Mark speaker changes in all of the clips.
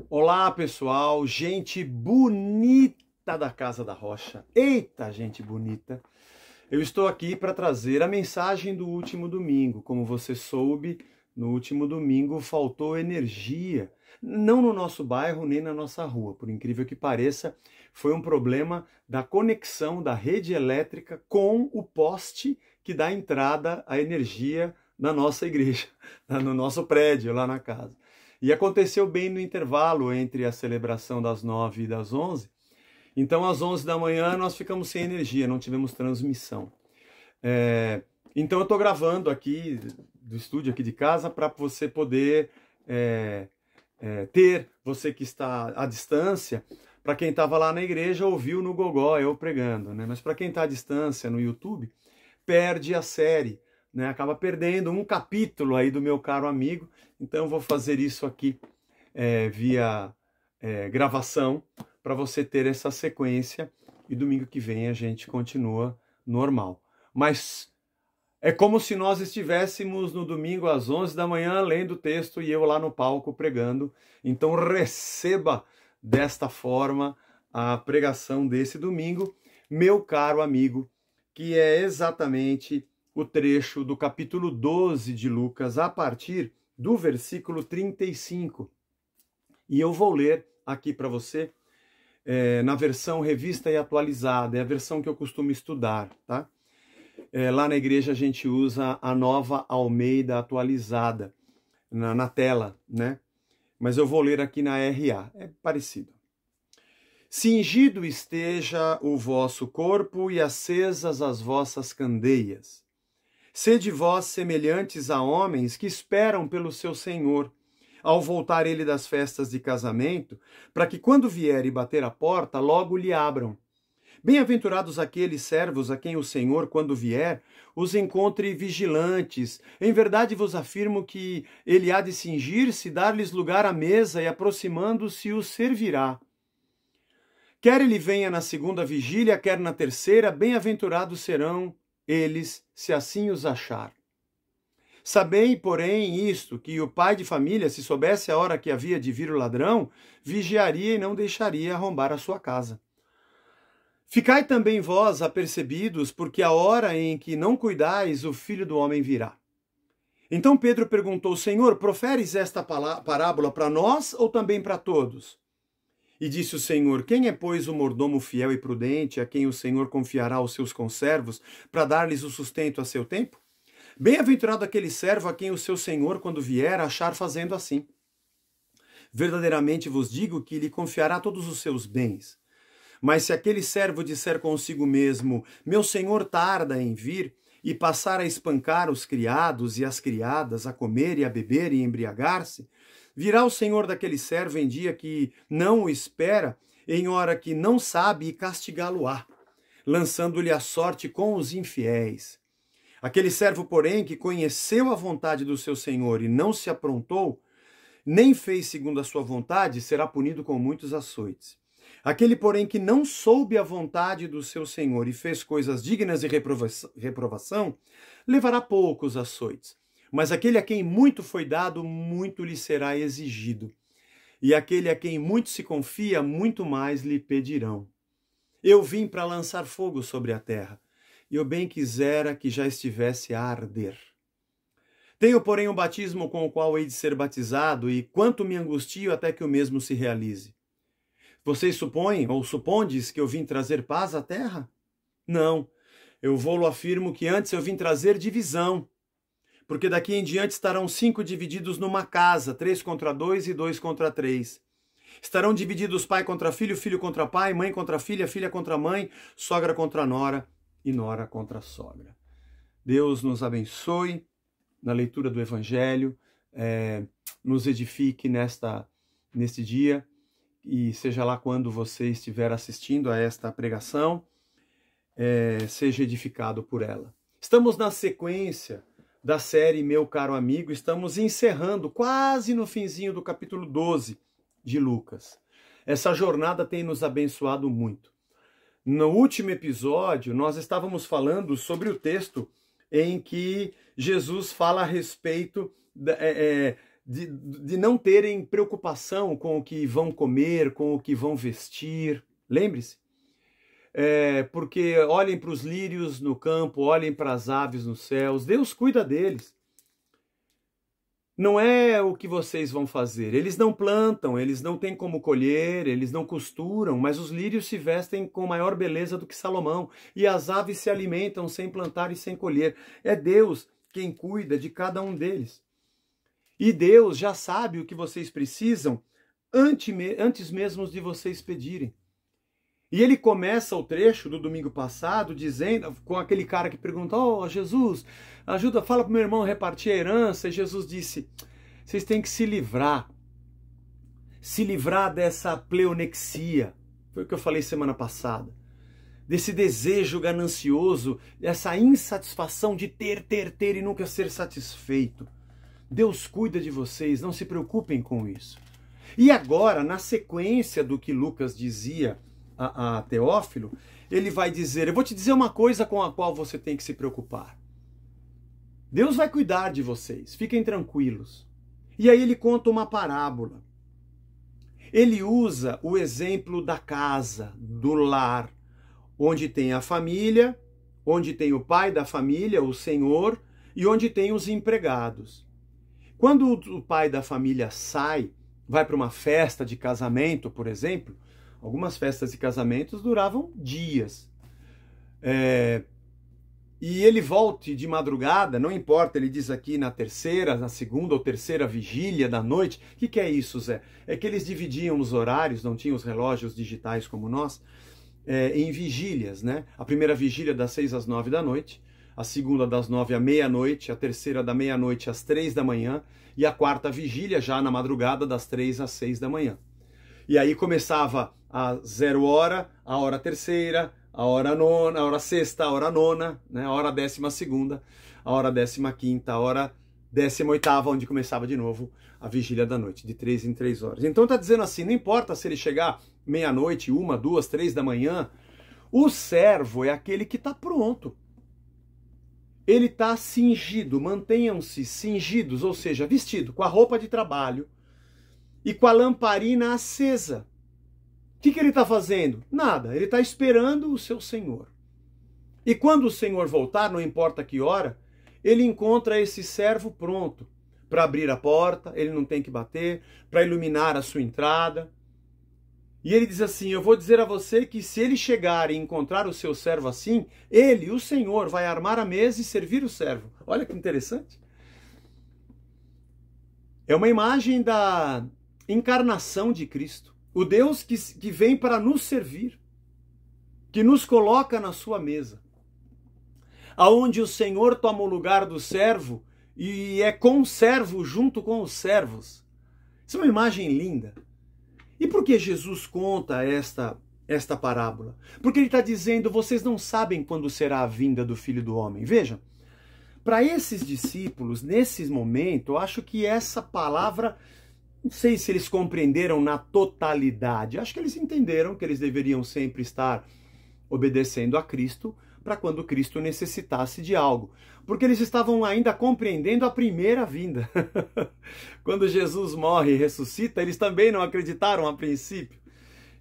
Speaker 1: Olá, pessoal, gente bonita da Casa da Rocha. Eita, gente bonita. Eu estou aqui para trazer a mensagem do último domingo. Como você soube, no último domingo faltou energia. Não no nosso bairro, nem na nossa rua. Por incrível que pareça, foi um problema da conexão da rede elétrica com o poste que dá entrada à energia na nossa igreja, no nosso prédio, lá na casa. E aconteceu bem no intervalo entre a celebração das 9 e das 11. Então, às 11 da manhã, nós ficamos sem energia, não tivemos transmissão. Então, eu estou gravando aqui do estúdio aqui de casa para você poder ter, você que está à distância, para quem estava lá na igreja, ouviu no gogó eu pregando, né? Mas para quem está à distância no YouTube, perde a série, né? Acaba perdendo um capítulo aí do meu caro amigo. Então eu vou fazer isso aqui via gravação para você ter essa sequência e domingo que vem a gente continua normal. Mas é como se nós estivéssemos no domingo às 11 da manhã lendo o texto e eu lá no palco pregando. Então receba desta forma a pregação desse domingo, meu caro amigo, que é exatamente o trecho do capítulo 12 de Lucas, a partir do versículo 35. E eu vou ler aqui para você na versão revista e atualizada, é a versão que eu costumo estudar, tá? Lá na igreja a gente usa a Nova Almeida atualizada na tela, né? Mas eu vou ler aqui na RA, é parecido. Cingido esteja o vosso corpo e acesas as vossas candeias. Sede vós semelhantes a homens que esperam pelo seu Senhor, ao voltar ele das festas de casamento, para que quando vier e bater a porta, logo lhe abram. Bem-aventurados aqueles servos a quem o Senhor, quando vier, os encontre vigilantes. Em verdade vos afirmo que ele há de cingir-se, dar-lhes lugar à mesa e, aproximando-se, os servirá. Quer ele venha na segunda vigília, quer na terceira, bem-aventurados serão eles, se assim os achar. Sabei, porém, isto, que o pai de família, se soubesse a hora que havia de vir o ladrão, vigiaria e não deixaria arrombar a sua casa. Ficai também vós apercebidos, porque a hora em que não cuidais, o Filho do Homem virá. Então Pedro perguntou, Senhor, proferes esta parábola para nós ou também para todos? E disse o Senhor, quem é, pois, o mordomo fiel e prudente, a quem o Senhor confiará os seus conservos, para dar-lhes o sustento a seu tempo? Bem-aventurado aquele servo a quem o seu Senhor, quando vier, achar fazendo assim. Verdadeiramente vos digo que lhe confiará todos os seus bens. Mas se aquele servo disser consigo mesmo, meu senhor tarda em vir, e passar a espancar os criados e as criadas, a comer e a beber e embriagar-se, virá o senhor daquele servo em dia que não o espera, em hora que não sabe, e castigá-lo-á, lançando-lhe a sorte com os infiéis. Aquele servo, porém, que conheceu a vontade do seu senhor e não se aprontou, nem fez segundo a sua vontade, será punido com muitos açoites. Aquele, porém, que não soube a vontade do seu Senhor e fez coisas dignas de reprovação, levará poucos açoites. Mas aquele a quem muito foi dado, muito lhe será exigido. E aquele a quem muito se confia, muito mais lhe pedirão. Eu vim para lançar fogo sobre a terra, e eu bem quisera que já estivesse a arder. Tenho, porém, um batismo com o qual hei de ser batizado, e quanto me angustio até que o mesmo se realize. Vocês supõem, ou supondes, que eu vim trazer paz à terra? Não, eu vou-lo afirmo que antes eu vim trazer divisão, porque daqui em diante estarão 5 divididos numa casa, 3 contra 2 e 2 contra 3. Estarão divididos pai contra filho, filho contra pai, mãe contra filha, filha contra mãe, sogra contra nora e nora contra sogra. Deus nos abençoe na leitura do Evangelho, nos edifique neste dia, e seja lá quando você estiver assistindo a esta pregação, seja edificado por ela. Estamos na sequência da série Meu Caro Amigo, estamos encerrando quase no finzinho do capítulo 12 de Lucas. Essa jornada tem nos abençoado muito. No último episódio, nós estávamos falando sobre o texto em que Jesus fala a respeito de não terem preocupação com o que vão comer, com o que vão vestir. Lembre-se. Porque olhem para os lírios no campo, olhem para as aves nos céus. Deus cuida deles. Não é o que vocês vão fazer. Eles não plantam, eles não têm como colher, eles não costuram, mas os lírios se vestem com maior beleza do que Salomão, e as aves se alimentam sem plantar e sem colher. É Deus quem cuida de cada um deles. E Deus já sabe o que vocês precisam antes mesmo de vocês pedirem. E ele começa o trecho do domingo passado dizendo, com aquele cara que pergunta: "Oh, Jesus, ajuda, fala para o meu irmão repartir a herança." E Jesus disse: vocês têm que se livrar dessa pleonexia. Foi o que eu falei semana passada. Desse desejo ganancioso, dessa insatisfação de ter e nunca ser satisfeito. Deus cuida de vocês, não se preocupem com isso. E agora, na sequência do que Lucas dizia a Teófilo, ele vai dizer: eu vou te dizer uma coisa com a qual você tem que se preocupar. Deus vai cuidar de vocês, fiquem tranquilos. E aí ele conta uma parábola. Ele usa o exemplo da casa, do lar, onde tem a família, onde tem o pai da família, o senhor, e onde tem os empregados. Quando o pai da família sai, vai para uma festa de casamento, por exemplo, algumas festas de casamentos duravam dias. E ele volte de madrugada, não importa, ele diz aqui na segunda ou terceira vigília da noite. O que é isso, Zé? É que eles dividiam os horários, não tinham os relógios digitais como nós, em vigílias, né? A primeira vigília das 6 às 9 da noite, a segunda das 9 à meia-noite, a terceira da meia-noite às 3 da manhã e a quarta vigília já na madrugada das 3 às 6 da manhã. E aí começava a 0 hora, a hora terceira, a hora nona, a hora sexta, a hora nona, né? A hora 12ª, a hora 15ª, a hora 18ª, onde começava de novo a vigília da noite, de 3 em 3 horas. Então está dizendo assim, não importa se ele chegar meia-noite, 1, 2, 3 da manhã, o servo é aquele que está pronto. Ele está cingido, mantenham-se cingidos, ou seja, vestido com a roupa de trabalho e com a lamparina acesa. O que ele está fazendo? Nada, ele está esperando o seu senhor. E quando o senhor voltar, não importa que hora, ele encontra esse servo pronto para abrir a porta, ele não tem que bater, para iluminar a sua entrada. E ele diz assim: eu vou dizer a você que se ele chegar e encontrar o seu servo assim, ele, o senhor, vai armar a mesa e servir o servo. Olha que interessante. É uma imagem da encarnação de Cristo. O Deus que vem para nos servir, que nos coloca na sua mesa, aonde o Senhor toma o lugar do servo e é conservo junto com os servos. Isso é uma imagem linda. E por que Jesus conta esta parábola? Porque ele está dizendo: vocês não sabem quando será a vinda do Filho do Homem. Vejam, para esses discípulos, nesse momento, eu acho que essa palavra, não sei se eles compreenderam na totalidade. Acho que eles entenderam que eles deveriam sempre estar obedecendo a Cristo para quando Cristo necessitasse de algo. Porque eles estavam ainda compreendendo a primeira vinda. Quando Jesus morre e ressuscita, eles também não acreditaram a princípio.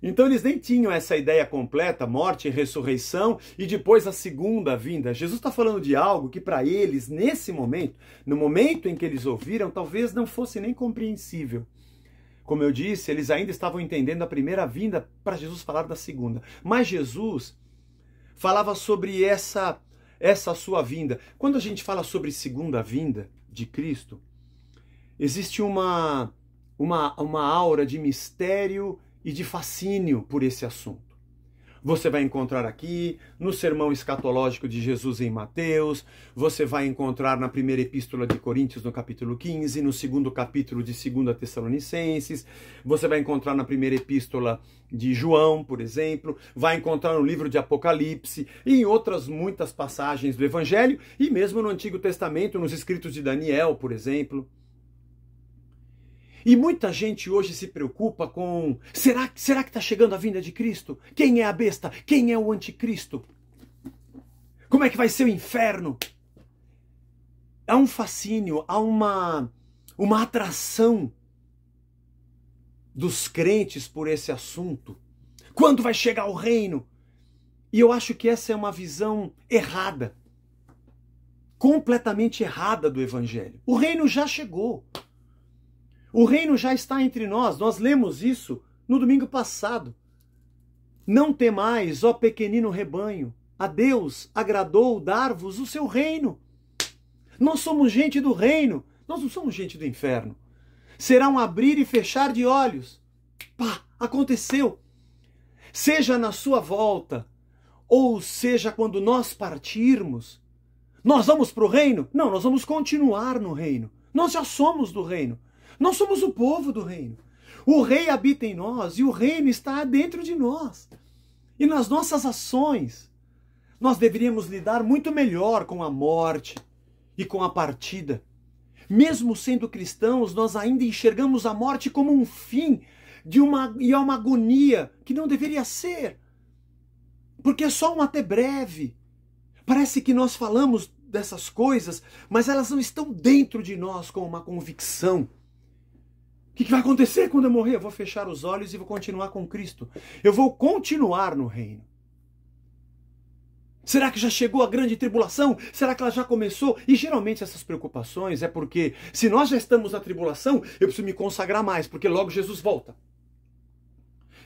Speaker 1: Então eles nem tinham essa ideia completa, morte e ressurreição, e depois a segunda vinda. Jesus está falando de algo que para eles, nesse momento, no momento em que eles ouviram, talvez não fosse nem compreensível. Como eu disse, eles ainda estavam entendendo a primeira vinda para Jesus falar da segunda. Mas Jesus falava sobre essa sua vinda. Quando a gente fala sobre segunda vinda de Cristo, existe uma aura de mistério e de fascínio por esse assunto. Você vai encontrar aqui no sermão escatológico de Jesus em Mateus, você vai encontrar na primeira epístola de Coríntios, no capítulo 15, no segundo capítulo de 2 Tessalonicenses, você vai encontrar na primeira epístola de João, por exemplo, vai encontrar no livro de Apocalipse e em outras muitas passagens do Evangelho, e mesmo no Antigo Testamento, nos escritos de Daniel, por exemplo. E muita gente hoje se preocupa com: será que está chegando a vinda de Cristo? Quem é a besta? Quem é o anticristo? Como é que vai ser o inferno? Há um fascínio, há uma atração dos crentes por esse assunto. Quando vai chegar o reino? E eu acho que essa é uma visão errada, completamente errada do Evangelho. O reino já chegou. O reino já está entre nós. Nós lemos isso no domingo passado. Não temais, ó pequenino rebanho, a Deus agradou dar-vos o seu reino. Nós somos gente do reino, nós não somos gente do inferno. Será um abrir e fechar de olhos. Pá, aconteceu. Seja na sua volta, ou seja quando nós partirmos, nós vamos para o reino? Não, nós vamos continuar no reino. Nós já somos do reino. Nós somos o povo do reino. O rei habita em nós e o reino está dentro de nós. E nas nossas ações, nós deveríamos lidar muito melhor com a morte e com a partida. Mesmo sendo cristãos, nós ainda enxergamos a morte como um fim e é uma agonia que não deveria ser. Porque é só um até breve. Parece que nós falamos dessas coisas, mas elas não estão dentro de nós com uma convicção. O que vai acontecer quando eu morrer? Eu vou fechar os olhos e vou continuar com Cristo. Eu vou continuar no reino. Será que já chegou a grande tribulação? Será que ela já começou? E geralmente essas preocupações é porque se nós já estamos na tribulação, eu preciso me consagrar mais, porque logo Jesus volta.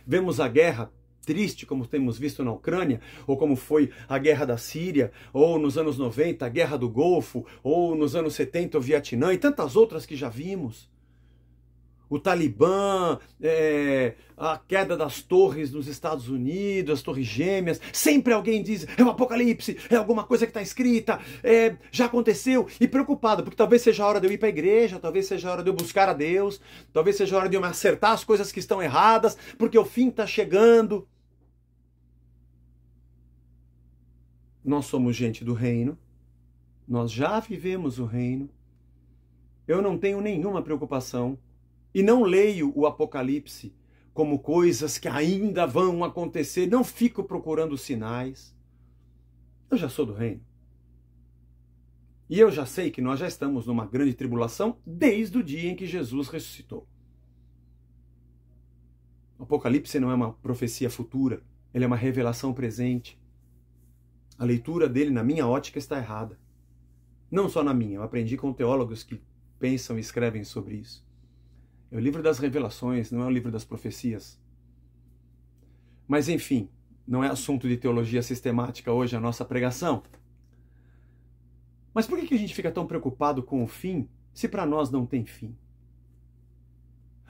Speaker 1: Vemos a guerra triste, como temos visto na Ucrânia, ou como foi a guerra da Síria, ou nos anos 90, a guerra do Golfo, ou nos anos 70, o Vietnã, e tantas outras que já vimos. O Talibã, a queda das torres nos Estados Unidos, as torres gêmeas, sempre alguém diz, é o Apocalipse, é alguma coisa que está escrita, já aconteceu, e preocupado, porque talvez seja a hora de eu ir para a igreja, talvez seja a hora de eu buscar a Deus, talvez seja a hora de eu me acertar as coisas que estão erradas, porque o fim está chegando. Nós somos gente do reino, nós já vivemos o reino, eu não tenho nenhuma preocupação, e não leio o Apocalipse como coisas que ainda vão acontecer. Não fico procurando sinais. Eu já sou do reino. E eu já sei que nós já estamos numa grande tribulação desde o dia em que Jesus ressuscitou. O Apocalipse não é uma profecia futura. Ele é uma revelação presente. A leitura dele, na minha ótica, está errada. Não só na minha. Eu aprendi com teólogos que pensam e escrevem sobre isso. É o livro das revelações, não é o livro das profecias. Mas enfim, não é assunto de teologia sistemática hoje a nossa pregação. Mas por que a gente fica tão preocupado com o fim, se para nós não tem fim?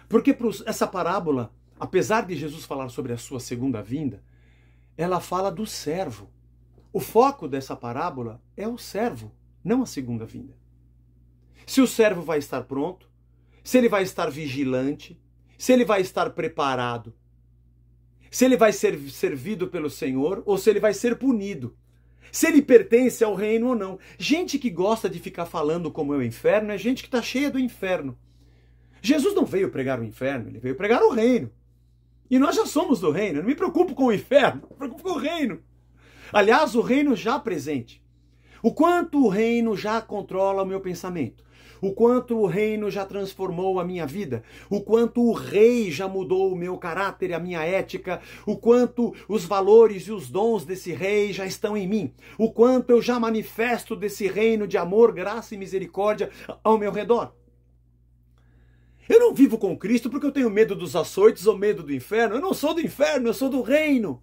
Speaker 1: Porque essa parábola, apesar de Jesus falar sobre a sua segunda vinda, ela fala do servo. O foco dessa parábola é o servo, não a segunda vinda. Se o servo vai estar pronto, se ele vai estar vigilante, se ele vai estar preparado, se ele vai ser servido pelo Senhor ou se ele vai ser punido, se ele pertence ao reino ou não. Gente que gosta de ficar falando como é o inferno é gente que está cheia do inferno. Jesus não veio pregar o inferno, ele veio pregar o reino. E nós já somos do reino, eu não me preocupo com o inferno, me preocupo com o reino. Aliás, o reino já presente. O quanto o reino já controla o meu pensamento. O quanto o reino já transformou a minha vida, o quanto o rei já mudou o meu caráter e a minha ética, o quanto os valores e os dons desse rei já estão em mim, o quanto eu já manifesto desse reino de amor, graça e misericórdia ao meu redor. Eu não vivo com Cristo porque eu tenho medo dos açoites ou medo do inferno. Eu não sou do inferno, eu sou do reino.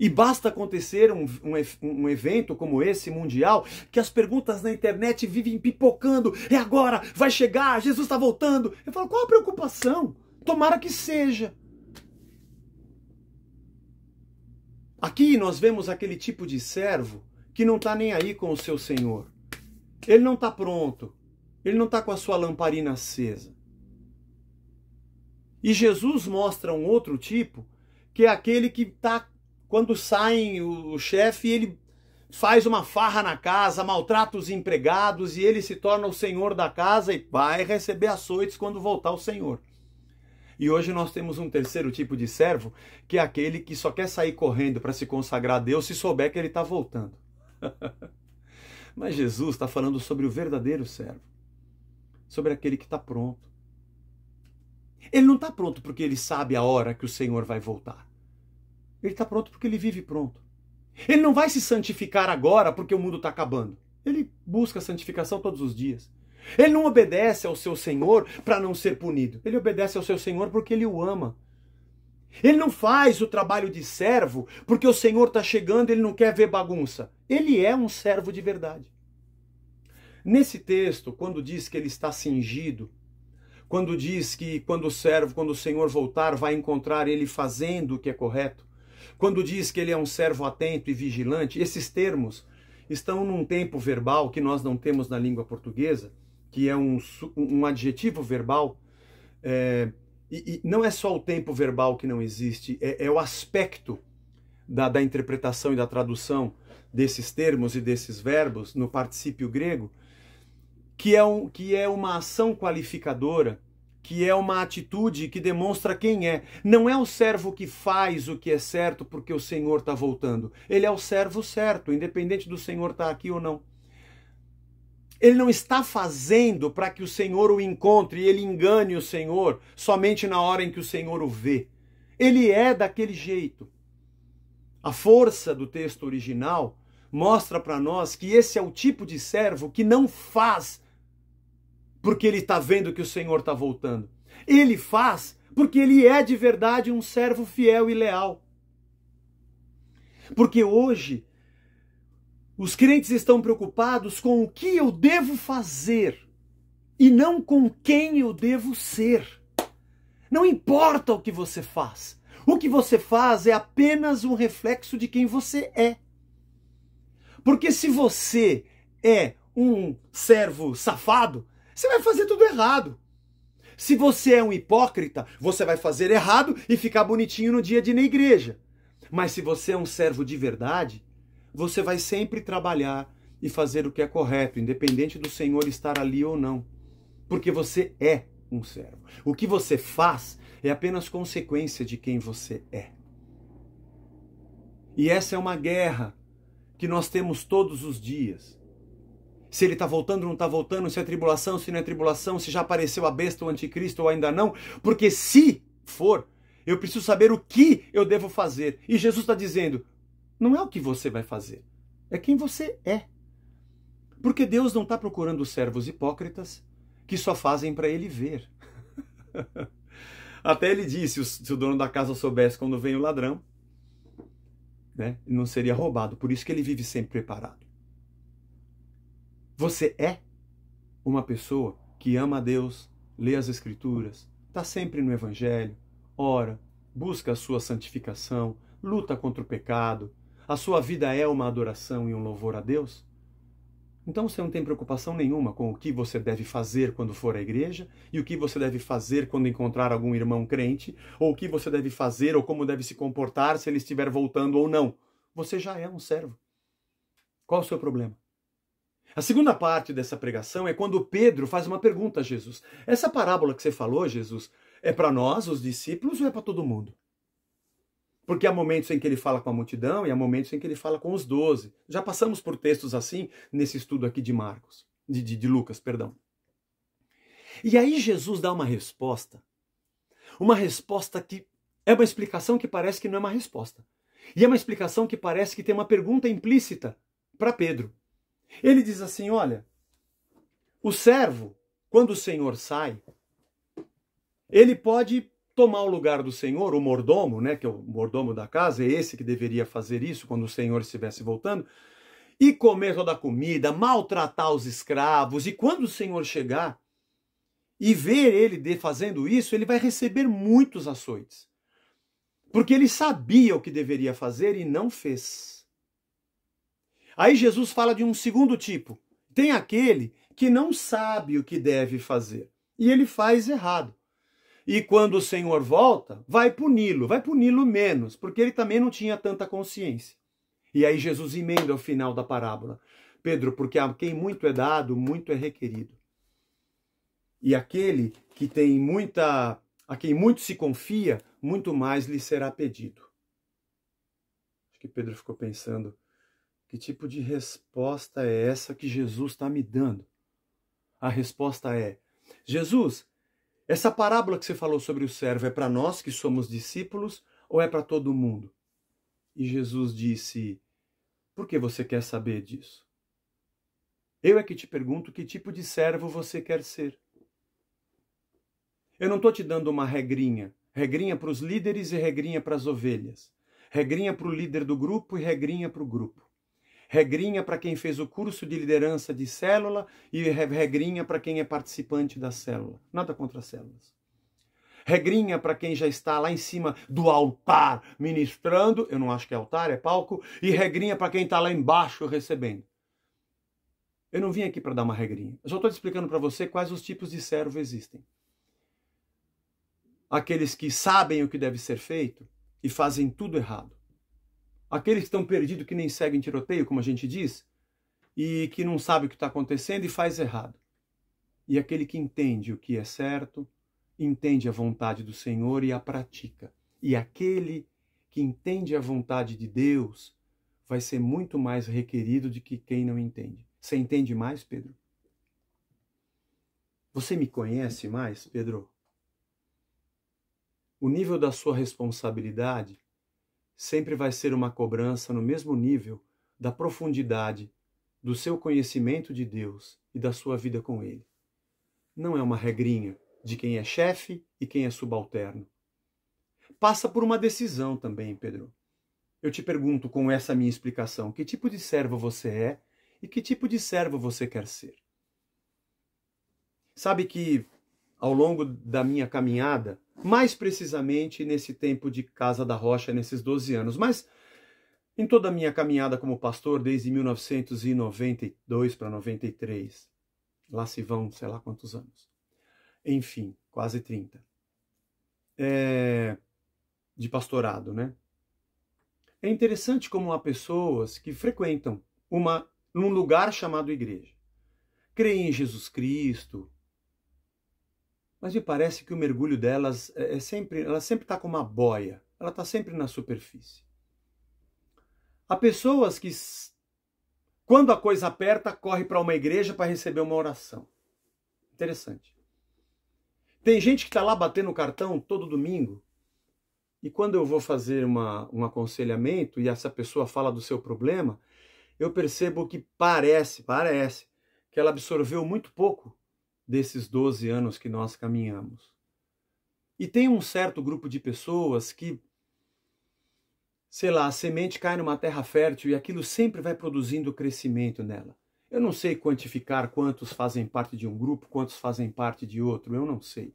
Speaker 1: E basta acontecer um evento como esse, mundial, que as perguntas na internet vivem pipocando. É agora, vai chegar, Jesus está voltando. Eu falo, qual a preocupação? Tomara que seja. Aqui nós vemos aquele tipo de servo que não está nem aí com o seu senhor. Ele não está pronto. Ele não está com a sua lamparina acesa. E Jesus mostra um outro tipo, que é aquele que está... Quando saem o chefe, ele faz uma farra na casa, maltrata os empregados e ele se torna o senhor da casa e vai receber açoites quando voltar o senhor. E hoje nós temos um terceiro tipo de servo, que é aquele que só quer sair correndo para se consagrar a Deus se souber que ele está voltando. Mas Jesus está falando sobre o verdadeiro servo, sobre aquele que está pronto. Ele não está pronto porque ele sabe a hora que o Senhor vai voltar. Ele está pronto porque ele vive pronto. Ele não vai se santificar agora porque o mundo está acabando. Ele busca a santificação todos os dias. Ele não obedece ao seu Senhor para não ser punido. Ele obedece ao seu Senhor porque ele o ama. Ele não faz o trabalho de servo porque o Senhor está chegando e ele não quer ver bagunça. Ele é um servo de verdade. Nesse texto, quando diz que ele está cingido, quando diz que quando o Senhor voltar, vai encontrar ele fazendo o que é correto, quando diz que ele é um servo atento e vigilante, esses termos estão num tempo verbal que nós não temos na língua portuguesa, que é um adjetivo verbal. E não é só o tempo verbal que não existe, é o aspecto da interpretação e da tradução desses termos e desses verbos no particípio grego, que é uma ação qualificadora, que é uma atitude que demonstra quem é. Não é o servo que faz o que é certo porque o Senhor está voltando. Ele é o servo certo, independente do Senhor estar aqui ou não. Ele não está fazendo para que o Senhor o encontre e ele engane o Senhor somente na hora em que o Senhor o vê. Ele é daquele jeito. A força do texto original mostra para nós que esse é o tipo de servo que não faz porque ele está vendo que o Senhor está voltando. Ele faz porque ele é de verdade um servo fiel e leal. Porque hoje os crentes estão preocupados com o que eu devo fazer e não com quem eu devo ser. Não importa o que você faz. O que você faz é apenas um reflexo de quem você é. Porque se você é um servo safado, você vai fazer tudo errado. Se você é um hipócrita, você vai fazer errado e ficar bonitinho no dia de ir na igreja. Mas se você é um servo de verdade, você vai sempre trabalhar e fazer o que é correto, independente do Senhor estar ali ou não. Porque você é um servo. O que você faz é apenas consequência de quem você é. E essa é uma guerra que nós temos todos os dias. Se ele está voltando ou não está voltando, se é tribulação, se não é tribulação, se já apareceu a besta, o anticristo ou ainda não. Porque se for, eu preciso saber o que eu devo fazer. E Jesus está dizendo, não é o que você vai fazer, é quem você é. Porque Deus não está procurando servos hipócritas que só fazem para ele ver. Até ele disse, se o dono da casa soubesse quando vem o ladrão, né, não seria roubado. Por isso que ele vive sempre preparado. Você é uma pessoa que ama a Deus, lê as Escrituras, está sempre no Evangelho, ora, busca a sua santificação, luta contra o pecado, a sua vida é uma adoração e um louvor a Deus? Então você não tem preocupação nenhuma com o que você deve fazer quando for à igreja e o que você deve fazer quando encontrar algum irmão crente, ou o que você deve fazer ou como deve se comportar se ele estiver voltando ou não. Você já é um servo. Qual o seu problema? A segunda parte dessa pregação é quando Pedro faz uma pergunta a Jesus. Essa parábola que você falou, Jesus, é para nós, os discípulos, ou é para todo mundo? Porque há momentos em que ele fala com a multidão e há momentos em que ele fala com os 12. Já passamos por textos assim nesse estudo aqui de Marcos, de Lucas, perdão. E aí Jesus dá uma resposta que é uma explicação que parece que não é uma resposta. E é uma explicação que parece que tem uma pergunta implícita para Pedro. Ele diz assim, olha, o servo, quando o Senhor sai, ele pode tomar o lugar do Senhor, o mordomo, né, que é o mordomo da casa, é esse que deveria fazer isso quando o Senhor estivesse voltando, e comer toda a comida, maltratar os escravos, e quando o Senhor chegar e ver ele fazendo isso, ele vai receber muitos açoites. Porque ele sabia o que deveria fazer e não fez. Aí Jesus fala de um segundo tipo. Tem aquele que não sabe o que deve fazer e ele faz errado. E quando o Senhor volta, vai puni-lo menos, porque ele também não tinha tanta consciência. E aí Jesus emenda ao final da parábola. Pedro, porque a quem muito é dado, muito é requerido. E aquele que tem a quem muito se confia, muito mais lhe será pedido. Acho que Pedro ficou pensando, Que tipo de resposta é essa que Jesus está me dando? A resposta é: Jesus, essa parábola que você falou sobre o servo é para nós que somos discípulos ou é para todo mundo? E Jesus disse: por que você quer saber disso? Eu é que te pergunto que tipo de servo você quer ser. Eu não estou te dando uma regrinha. Regrinha para os líderes e regrinha para as ovelhas. Regrinha para o líder do grupo e regrinha para o grupo. Regrinha para quem fez o curso de liderança de célula e regrinha para quem é participante da célula. Nada contra as células. Regrinha para quem já está lá em cima do altar ministrando, eu não acho que é altar, é palco, e regrinha para quem está lá embaixo recebendo. Eu não vim aqui para dar uma regrinha. Eu só estou explicando para você quais os tipos de servo existem. Aqueles que sabem o que deve ser feito e fazem tudo errado. Aqueles que estão perdidos, que nem seguem tiroteio, como a gente diz, e que não sabe o que está acontecendo e faz errado. E aquele que entende o que é certo, entende a vontade do Senhor e a pratica. E aquele que entende a vontade de Deus vai ser muito mais requerido do que quem não entende. Você entende mais, Pedro? Você me conhece mais, Pedro? O nível da sua responsabilidade sempre vai ser uma cobrança no mesmo nível da profundidade do seu conhecimento de Deus e da sua vida com Ele. Não é uma regrinha de quem é chefe e quem é subalterno. Passa por uma decisão também, Pedro. Eu te pergunto com essa minha explicação, que tipo de servo você é e que tipo de servo você quer ser? Sabe que ao longo da minha caminhada, mais precisamente nesse tempo de Casa da Rocha, nesses 12 anos, mas em toda a minha caminhada como pastor, desde 1992 para 93, lá se vão sei lá quantos anos, enfim, quase 30, de pastorado, né? É interessante como há pessoas que frequentam num lugar chamado igreja, creem em Jesus Cristo, mas me parece que o mergulho delas ela sempre está com uma boia, ela está sempre na superfície. Há pessoas que, quando a coisa aperta, corre para uma igreja para receber uma oração. Interessante. Tem gente que está lá batendo cartão todo domingo, e quando eu vou fazer um aconselhamento e essa pessoa fala do seu problema, eu percebo que parece que ela absorveu muito pouco desses 12 anos que nós caminhamos. E tem um certo grupo de pessoas que, sei lá, a semente cai numa terra fértil e aquilo sempre vai produzindo crescimento nela. Eu não sei quantificar quantos fazem parte de um grupo, quantos fazem parte de outro, eu não sei.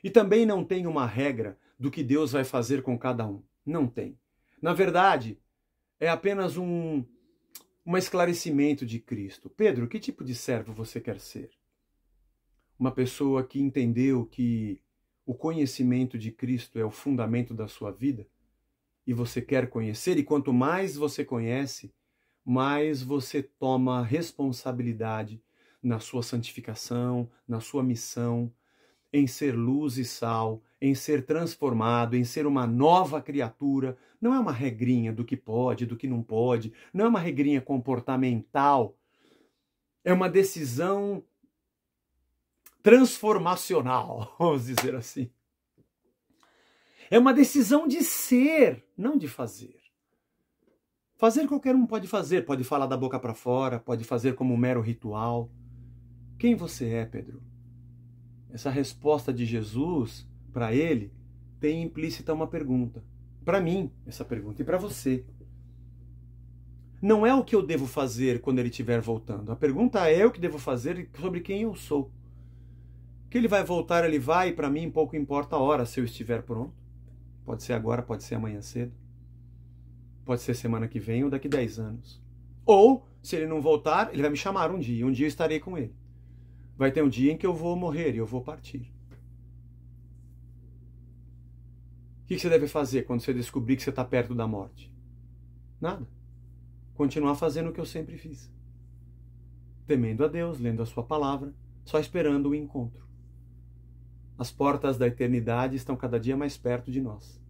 Speaker 1: E também não tem uma regra do que Deus vai fazer com cada um. Não tem. Na verdade, é apenas um esclarecimento de Cristo. Pedro, que tipo de servo você quer ser? Uma pessoa que entendeu que o conhecimento de Cristo é o fundamento da sua vida e você quer conhecer, e quanto mais você conhece, mais você toma responsabilidade na sua santificação, na sua missão, em ser luz e sal, em ser transformado, em ser uma nova criatura. Não é uma regrinha do que pode, do que não pode, não é uma regrinha comportamental, é uma decisão transformacional, vamos dizer assim. É uma decisão de ser, não de fazer. Fazer qualquer um pode fazer, pode falar da boca para fora, pode fazer como um mero ritual. Quem você é, Pedro? Essa resposta de Jesus para ele tem implícita uma pergunta. Para mim, essa pergunta, e para você. Não é o que eu devo fazer quando ele estiver voltando. A pergunta é o que devo fazer sobre quem eu sou. Que ele vai voltar, ele vai, e para mim pouco importa a hora se eu estiver pronto. Pode ser agora, pode ser amanhã cedo. Pode ser semana que vem ou daqui 10 anos. Ou, se ele não voltar, ele vai me chamar um dia eu estarei com ele. Vai ter um dia em que eu vou morrer e eu vou partir. O que você deve fazer quando você descobrir que você está perto da morte? Nada. Continuar fazendo o que eu sempre fiz. Temendo a Deus, lendo a sua palavra, só esperando o encontro. As portas da eternidade estão cada dia mais perto de nós.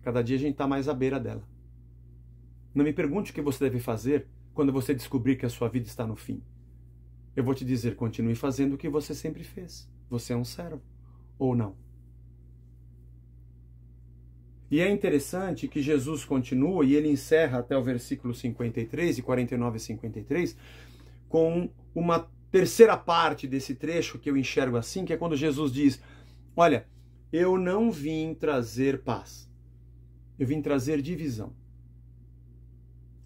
Speaker 1: Cada dia a gente está mais à beira dela. Não me pergunte o que você deve fazer quando você descobrir que a sua vida está no fim. Eu vou te dizer, continue fazendo o que você sempre fez. Você é um servo, ou não? E é interessante que Jesus continua, e ele encerra até o versículo 53, e 49 e 53, com uma terceira parte desse trecho que eu enxergo assim, que é quando Jesus diz, olha, eu não vim trazer paz, eu vim trazer divisão.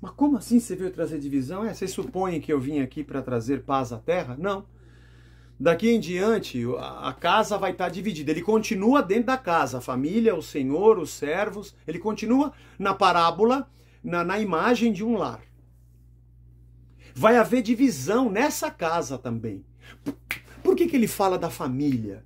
Speaker 1: Mas como assim você veio trazer divisão? Você supõe que eu vim aqui para trazer paz à terra? Não. Daqui em diante, a casa vai estar dividida. Ele continua dentro da casa, a família, o senhor, os servos. Ele continua na parábola, na imagem de um lar. Vai haver divisão nessa casa também. Por que ele fala da família?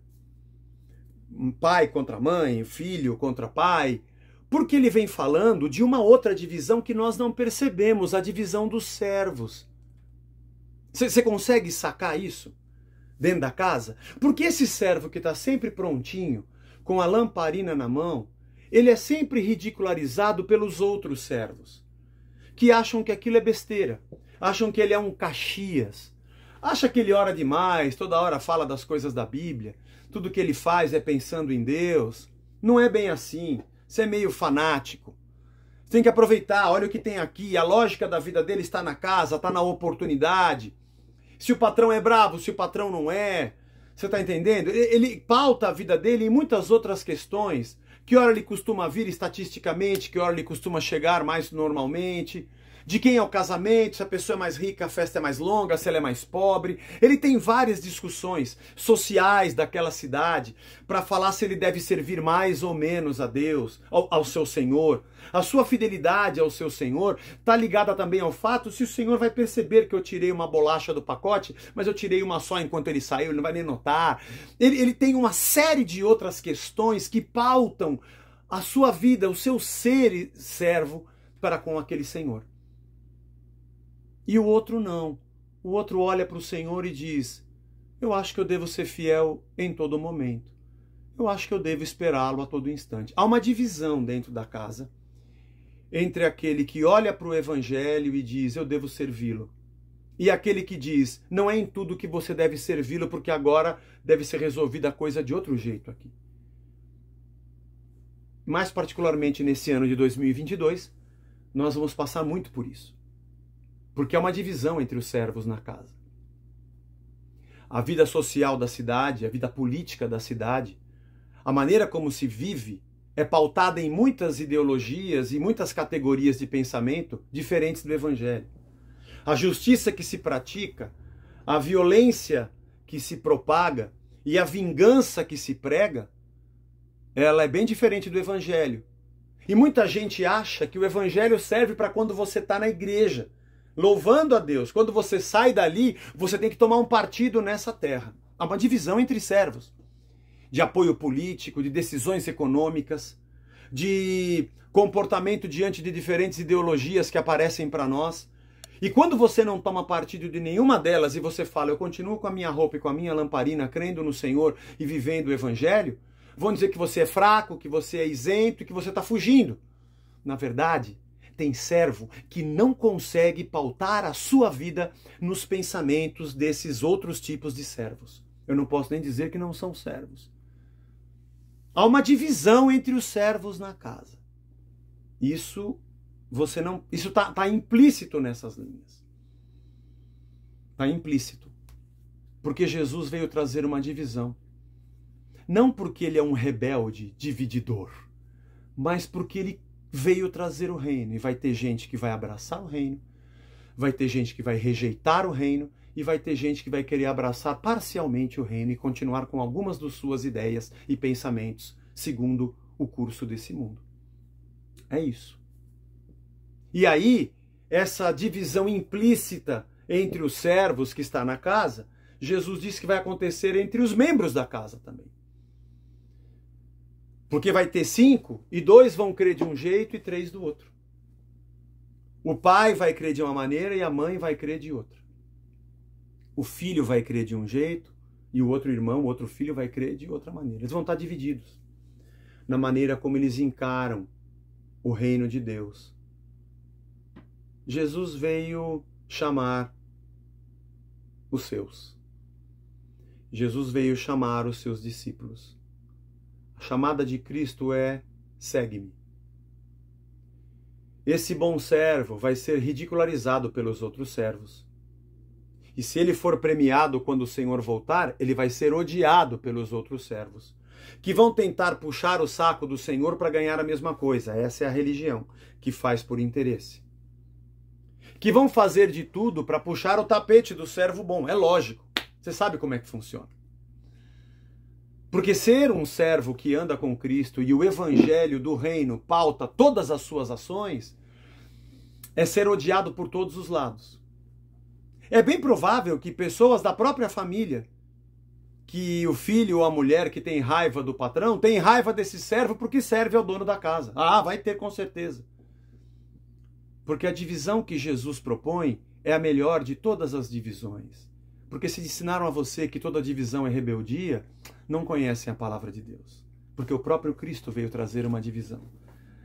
Speaker 1: Pai contra mãe, filho contra pai. Porque ele vem falando de uma outra divisão que nós não percebemos, a divisão dos servos. Você consegue sacar isso dentro da casa? Porque esse servo que está sempre prontinho, com a lamparina na mão, ele é sempre ridicularizado pelos outros servos, que acham que aquilo é besteira, acham que ele é um Caxias, acha que ele ora demais, toda hora fala das coisas da Bíblia, tudo que ele faz é pensando em Deus. Não é bem assim. Você é meio fanático. Você tem que aproveitar, olha o que tem aqui. A lógica da vida dele está na casa, está na oportunidade. Se o patrão é bravo, se o patrão não é. Você está entendendo? Ele pauta a vida dele em muitas outras questões. Que hora ele costuma vir estatisticamente, que hora ele costuma chegar mais normalmente. De quem é o casamento, se a pessoa é mais rica, a festa é mais longa, se ela é mais pobre. Ele tem várias discussões sociais daquela cidade para falar se ele deve servir mais ou menos a Deus, ao seu Senhor. A sua fidelidade ao seu Senhor está ligada também ao fato se o Senhor vai perceber que eu tirei uma bolacha do pacote, mas eu tirei uma só enquanto ele saiu, ele não vai nem notar. Ele tem uma série de outras questões que pautam a sua vida, o seu ser servo para com aquele Senhor. E o outro não. O outro olha para o Senhor e diz, eu acho que eu devo ser fiel em todo momento. Eu acho que eu devo esperá-lo a todo instante. Há uma divisão dentro da casa entre aquele que olha para o Evangelho e diz, eu devo servi-lo. E aquele que diz, não é em tudo que você deve servi-lo, porque agora deve ser resolvida a coisa de outro jeito aqui. Mais particularmente nesse ano de 2022, nós vamos passar muito por isso. Porque há uma divisão entre os servos na casa. A vida social da cidade, a vida política da cidade, a maneira como se vive é pautada em muitas ideologias e muitas categorias de pensamento diferentes do Evangelho. A justiça que se pratica, a violência que se propaga e a vingança que se prega, ela é bem diferente do Evangelho. E muita gente acha que o Evangelho serve para quando você está na igreja, louvando a Deus. Quando você sai dali, você tem que tomar um partido nessa terra. Há uma divisão entre servos. De apoio político, de decisões econômicas, de comportamento diante de diferentes ideologias que aparecem para nós. E quando você não toma partido de nenhuma delas e você fala, eu continuo com a minha roupa e com a minha lamparina, crendo no Senhor e vivendo o Evangelho, vão dizer que você é fraco, que você é isento e que você está fugindo. Na verdade, tem servo que não consegue pautar a sua vida nos pensamentos desses outros tipos de servos. Eu não posso nem dizer que não são servos. Há uma divisão entre os servos na casa. Isso está implícito nessas linhas. Está implícito. Porque Jesus veio trazer uma divisão. Não porque ele é um rebelde divididor, mas porque ele veio trazer o reino. E vai ter gente que vai abraçar o reino, vai ter gente que vai rejeitar o reino, e vai ter gente que vai querer abraçar parcialmente o reino e continuar com algumas das suas ideias e pensamentos segundo o curso desse mundo. É isso. E aí, essa divisão implícita entre os servos que está na casa, Jesus disse que vai acontecer entre os membros da casa também. Porque vai ter 5 e 2 vão crer de um jeito e 3 do outro. O pai vai crer de uma maneira e a mãe vai crer de outra. O filho vai crer de um jeito e o outro irmão, o outro filho vai crer de outra maneira. Eles vão estar divididos na maneira como eles encaram o reino de Deus. Jesus veio chamar os seus. Jesus veio chamar os seus discípulos. A chamada de Cristo é: segue-me. Esse bom servo vai ser ridicularizado pelos outros servos. E se ele for premiado quando o Senhor voltar, ele vai ser odiado pelos outros servos, que vão tentar puxar o saco do Senhor para ganhar a mesma coisa. Essa é a religião, que faz por interesse. Que vão fazer de tudo para puxar o tapete do servo bom. É lógico. Você sabe como é que funciona. Porque ser um servo que anda com Cristo e o evangelho do reino pauta todas as suas ações, é ser odiado por todos os lados. É bem provável que pessoas da própria família, que o filho ou a mulher que tem raiva do patrão, tem raiva desse servo porque serve ao dono da casa. Ah, vai ter com certeza. Porque a divisão que Jesus propõe é a melhor de todas as divisões. Porque se ensinaram a você que toda divisão é rebeldia, não conhecem a palavra de Deus. Porque o próprio Cristo veio trazer uma divisão.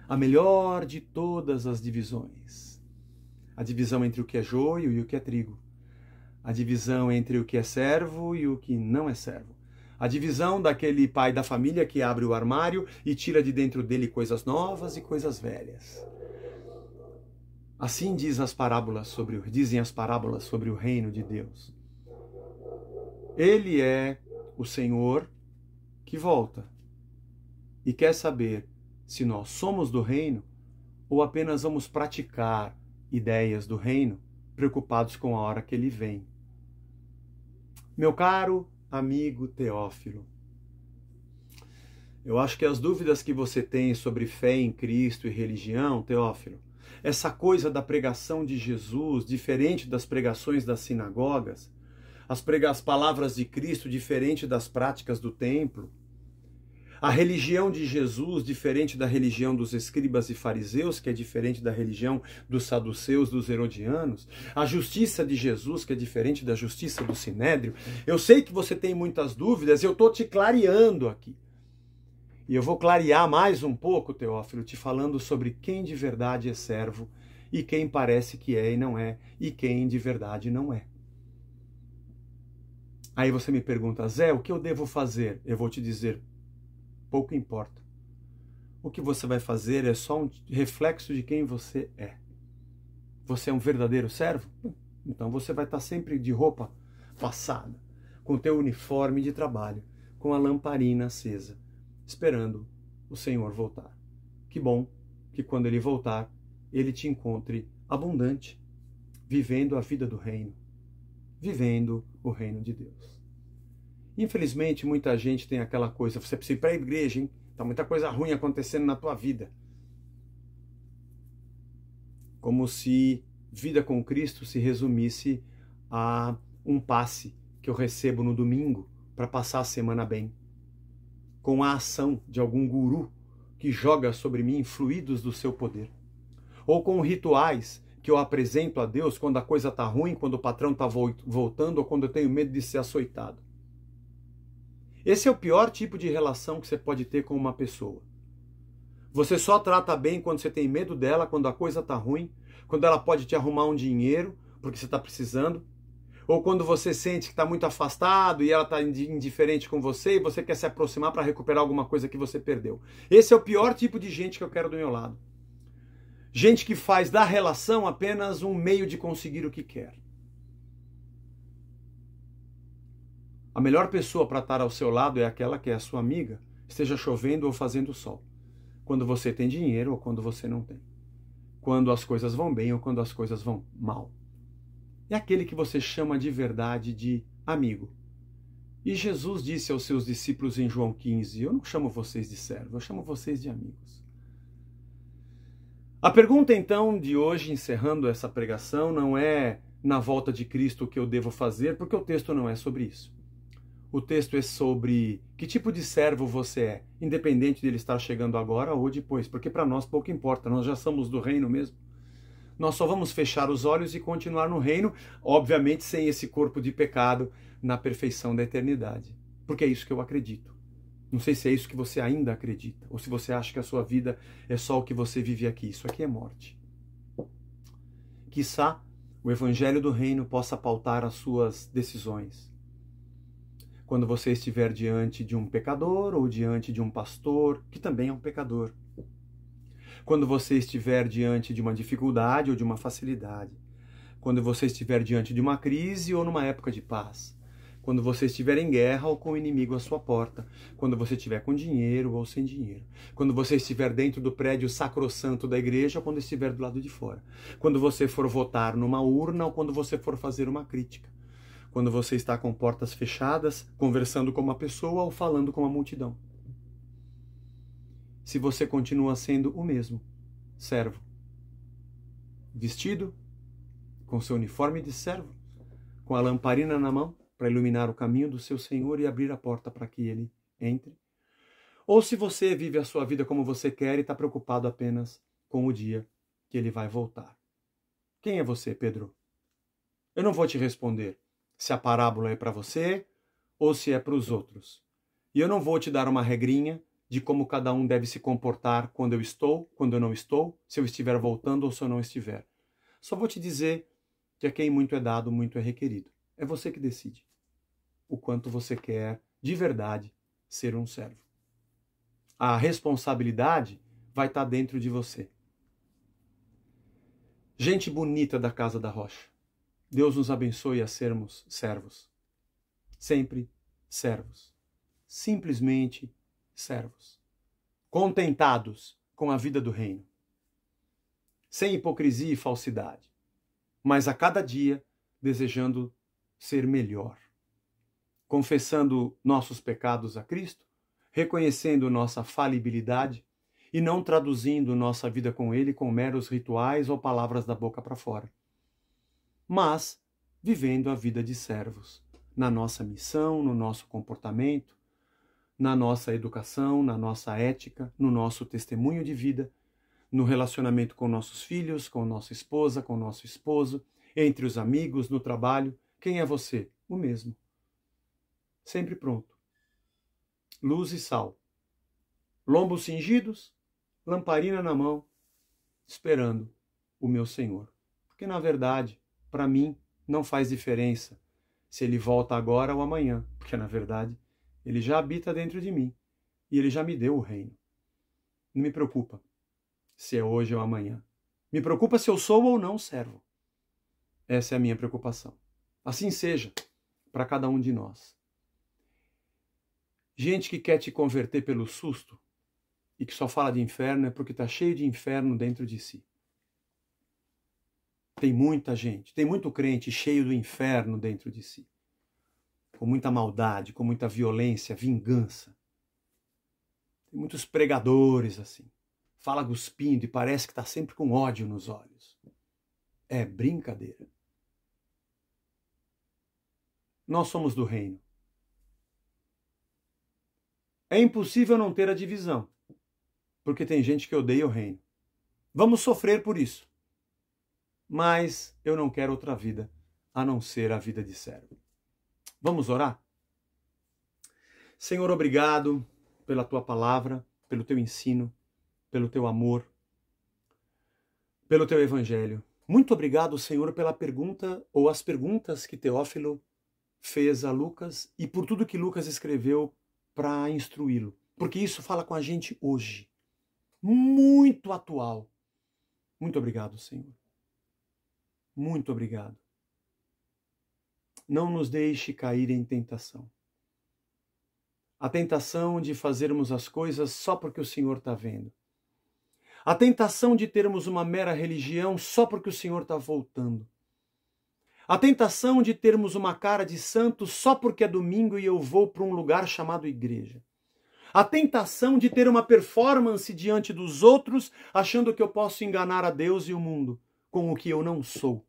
Speaker 1: A melhor de todas as divisões. A divisão entre o que é joio e o que é trigo. A divisão entre o que é servo e o que não é servo. A divisão daquele pai da família que abre o armário e tira de dentro dele coisas novas e coisas velhas. Assim dizem as parábolas sobre o reino de Deus. Ele é o Senhor que volta e quer saber se nós somos do reino ou apenas vamos praticar ideias do reino, preocupados com a hora que ele vem. Meu caro amigo Teófilo, eu acho que as dúvidas que você tem sobre fé em Cristo e religião, Teófilo, essa coisa da pregação de Jesus, diferente das pregações das sinagogas, as palavras de Cristo, diferente das práticas do templo, a religião de Jesus, diferente da religião dos escribas e fariseus, que é diferente da religião dos saduceus, dos herodianos, a justiça de Jesus, que é diferente da justiça do sinédrio. Eu sei que você tem muitas dúvidas, eu estou te clareando aqui. E eu vou clarear mais um pouco, Teófilo, te falando sobre quem de verdade é servo e quem parece que é e não é, e quem de verdade não é. Aí você me pergunta: Zé, o que eu devo fazer? Eu vou te dizer: pouco importa. O que você vai fazer é só um reflexo de quem você é. Você é um verdadeiro servo? Então você vai estar sempre de roupa passada, com o teu uniforme de trabalho, com a lamparina acesa, esperando o Senhor voltar. Que bom que quando Ele voltar, Ele te encontre abundante, vivendo a vida do reino, vivendo o reino de Deus. Infelizmente, muita gente tem aquela coisa: você precisa ir para a igreja, hein? Tá muita coisa ruim acontecendo na tua vida. Como se vida com Cristo se resumisse a um passe que eu recebo no domingo para passar a semana bem, com a ação de algum guru que joga sobre mim fluidos do seu poder, ou com rituais que eu apresento a Deus quando a coisa está ruim, quando o patrão está voltando, ou quando eu tenho medo de ser açoitado. Esse é o pior tipo de relação que você pode ter com uma pessoa. Você só trata bem quando você tem medo dela, quando a coisa está ruim, quando ela pode te arrumar um dinheiro, porque você está precisando, ou quando você sente que está muito afastado e ela está indiferente com você e você quer se aproximar para recuperar alguma coisa que você perdeu. Esse é o pior tipo de gente que eu quero do meu lado. Gente que faz da relação apenas um meio de conseguir o que quer. A melhor pessoa para estar ao seu lado é aquela que é a sua amiga, esteja chovendo ou fazendo sol. Quando você tem dinheiro ou quando você não tem. Quando as coisas vão bem ou quando as coisas vão mal. É aquele que você chama de verdade de amigo. E Jesus disse aos seus discípulos em João 15, eu não chamo vocês de servo, eu chamo vocês de amigos. A pergunta então de hoje, encerrando essa pregação, não é na volta de Cristo o que eu devo fazer, porque o texto não é sobre isso. O texto é sobre que tipo de servo você é, independente de ele estar chegando agora ou depois, porque para nós pouco importa, nós já somos do reino mesmo. Nós só vamos fechar os olhos e continuar no reino, obviamente sem esse corpo de pecado, na perfeição da eternidade. Porque é isso que eu acredito. Não sei se é isso que você ainda acredita, ou se você acha que a sua vida é só o que você vive aqui. Isso aqui é morte. quiçá, o Evangelho do Reino possa pautar as suas decisões. Quando você estiver diante de um pecador ou diante de um pastor, que também é um pecador. Quando você estiver diante de uma dificuldade ou de uma facilidade. Quando você estiver diante de uma crise ou numa época de paz. Quando você estiver em guerra ou com o inimigo à sua porta. Quando você estiver com dinheiro ou sem dinheiro. Quando você estiver dentro do prédio sacrossanto da igreja ou quando estiver do lado de fora. Quando você for votar numa urna ou quando você for fazer uma crítica. Quando você está com portas fechadas, conversando com uma pessoa ou falando com uma multidão. Se você continua sendo o mesmo, servo, vestido, com seu uniforme de servo, com a lamparina na mão, para iluminar o caminho do seu Senhor e abrir a porta para que ele entre. Ou se você vive a sua vida como você quer e está preocupado apenas com o dia que ele vai voltar. Quem é você, Pedro? Eu não vou te responder se a parábola é para você ou se é para os outros. E eu não vou te dar uma regrinha de como cada um deve se comportar quando eu estou, quando eu não estou, se eu estiver voltando ou se eu não estiver. Só vou te dizer que a quem muito é dado, muito é requerido. É você que decide o quanto você quer, de verdade, ser um servo. A responsabilidade vai estar dentro de você. Gente bonita da Casa da Rocha, Deus nos abençoe a sermos servos. Sempre servos. Simplesmente servos. Contentados com a vida do reino. Sem hipocrisia e falsidade. Mas a cada dia desejando ser melhor. Confessando nossos pecados a Cristo, reconhecendo nossa falibilidade e não traduzindo nossa vida com Ele com meros rituais ou palavras da boca para fora. Mas vivendo a vida de servos, na nossa missão, no nosso comportamento, na nossa educação, na nossa ética, no nosso testemunho de vida, no relacionamento com nossos filhos, com nossa esposa, com nosso esposo, entre os amigos, no trabalho. Quem é você? O mesmo. Sempre pronto. Luz e sal. Lombos cingidos, lamparina na mão, esperando o meu Senhor. Porque, na verdade, para mim, não faz diferença se ele volta agora ou amanhã. Porque, na verdade, ele já habita dentro de mim. E ele já me deu o reino. Não me preocupa se é hoje ou amanhã. Me preocupa se eu sou ou não servo. Essa é a minha preocupação. Assim seja para cada um de nós. Gente que quer te converter pelo susto e que só fala de inferno é porque está cheio de inferno dentro de si. Tem muita gente, tem muito crente cheio do inferno dentro de si. Com muita maldade, com muita violência, vingança. Tem muitos pregadores assim. Fala cuspindo e parece que está sempre com ódio nos olhos. É brincadeira. Nós somos do reino. É impossível não ter a divisão, porque tem gente que odeia o reino. Vamos sofrer por isso. Mas eu não quero outra vida, a não ser a vida de servo. Vamos orar? Senhor, obrigado pela tua palavra, pelo teu ensino, pelo teu amor, pelo teu evangelho. Muito obrigado, Senhor, pela pergunta ou as perguntas que Teófilo fez a Lucas e por tudo que Lucas escreveu para instruí-lo, porque isso fala com a gente hoje. Muito atual. Muito obrigado, Senhor. Muito obrigado. Não nos deixe cair em tentação. A tentação de fazermos as coisas só porque o Senhor está vendo. A tentação de termos uma mera religião só porque o Senhor está voltando. A tentação de termos uma cara de santo só porque é domingo e eu vou para um lugar chamado igreja. A tentação de ter uma performance diante dos outros, achando que eu posso enganar a Deus e o mundo com o que eu não sou.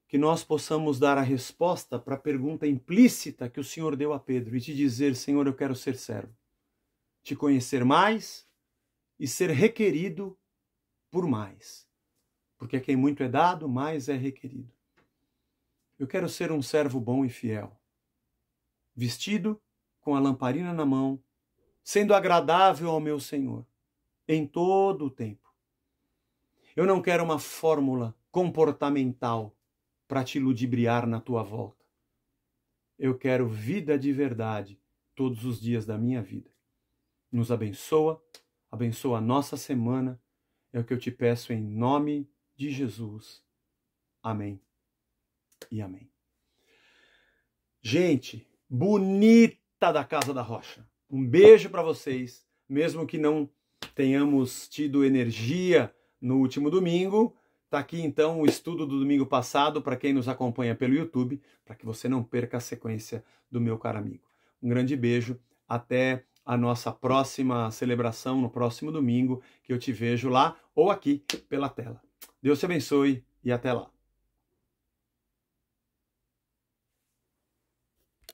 Speaker 1: Que nós possamos dar a resposta para a pergunta implícita que o Senhor deu a Pedro e te dizer, Senhor, eu quero ser servo. Te conhecer mais e ser requerido por mais. Porque a quem muito é dado, mais é requerido. Eu quero ser um servo bom e fiel, vestido com a lamparina na mão, sendo agradável ao meu Senhor, em todo o tempo. Eu não quero uma fórmula comportamental para te ludibriar na tua volta. Eu quero vida de verdade todos os dias da minha vida. Nos abençoa, abençoa a nossa semana. É o que eu te peço em nome de Jesus. Amém e amém. Gente, bonita da Casa da Rocha. Um beijo para vocês, mesmo que não tenhamos tido energia no último domingo. Tá aqui então o estudo do domingo passado para quem nos acompanha pelo YouTube, para que você não perca a sequência do meu caro amigo. Um grande beijo, até a nossa próxima celebração no próximo domingo, que eu te vejo lá ou aqui pela tela. Deus te abençoe e até lá.